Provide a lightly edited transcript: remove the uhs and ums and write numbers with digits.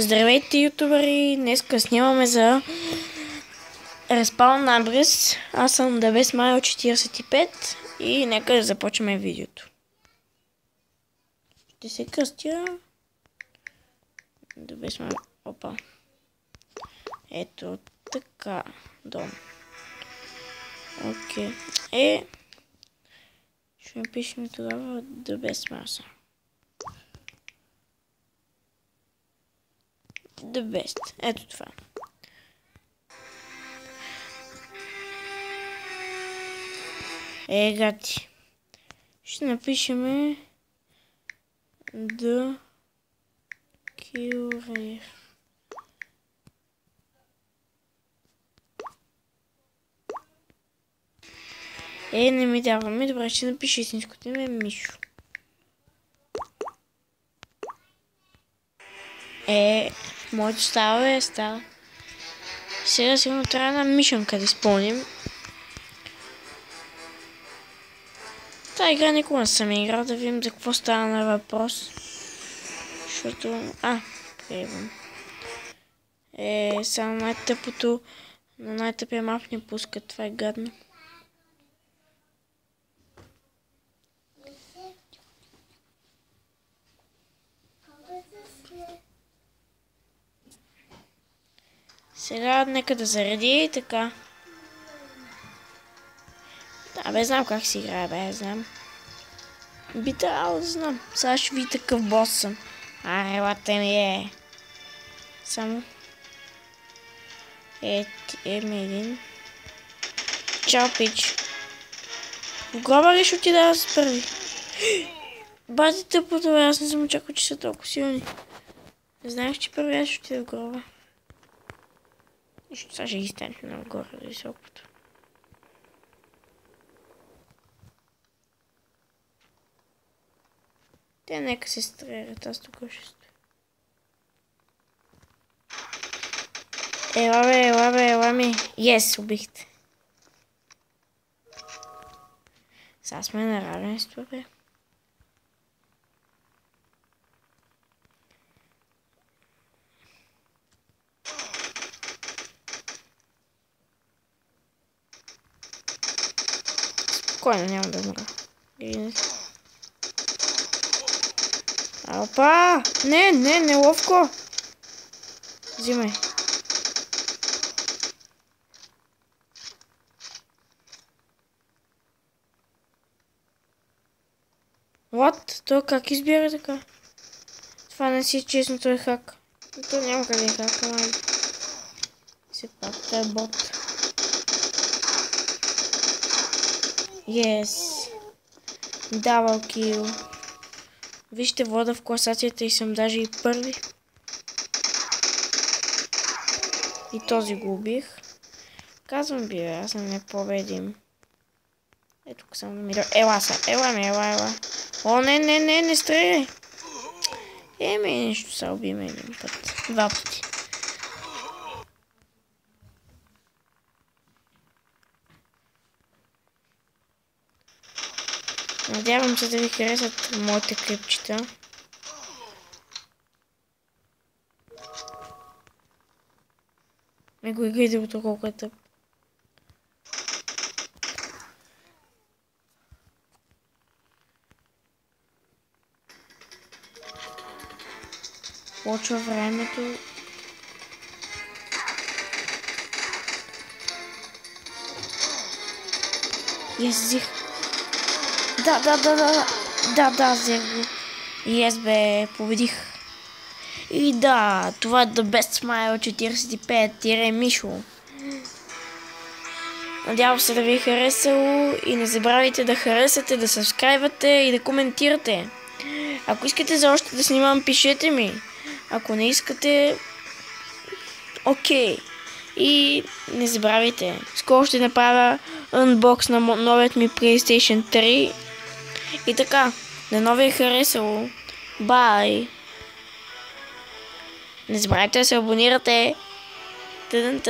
Здравейте, ютубъри! Днеска снимаме за Respawn Abyss. Аз съм TheBestSmile45 и нека да започнем видеото. Ще се кръстя. TheBestSmile. Опа. Ето така. Дом. Окей. Ще напишем тогава TheBestSmile. The best. Ето това. Гати. Ще напишем The Killer. Не ми даваме. Добре, ще напиша истинското име Мишо. Моето стало е стало. Сега сигурно трябва на мишънка да изпълним. Та игра никога не съм играл, да видим за какво става на въпрос. Защото... приемам. Само най-тъпото... На най-тъпия мап ни пускат. Това е гадно. Сега нека да зареди и така. Да, знам как си играе, знам. Би трябвало да знам. Сега ще ви такъв бос съм. Елате ми Само. Ми един. Чао, пич. В глава ли ще отида с първи? Бати тъпото, аз не съм очаквал, че са толкова силни. Не знаех, че първи аз ще отида в глава. Сега ще ги станем нагоре високото. Те нека се стрелят, аз тук ще стоя. Ела ми. Yes, убихте. Сега сме на равенство, бе. Спокойно, няма да умра. Опа! Не ловко! Взимай. What? Той как избира така? Това не си честно, той е хак. То няма къде е хак, ама... Все пак, той е бот. Yes. Дабъл кил. Вижте, вода в класацията и съм даже и първи. И този го убих. Казвам би, аз съм непобедим. Ето тук съм намирал. Ела. О, не стреляй. Нещо са убиме един път. Два пъти. Надявам се да ви харесат моите клипчета. Го играйте го толкова е тъп. Почва времето. Взех. Да, взех го. Бе, победих. И да, това е TheBestSmile45 Мишо. Надявам се да ви е харесало и не забравяйте да харесате, да сабскрайбвате и да коментирате. Ако искате за още да снимам, пишете ми. Ако не искате, окей. И не забравяйте, скоро ще направя unbox на новият ми PlayStation 3. И така, дано ви е харесало. Бай! Не забравяйте да се абонирате. Тън.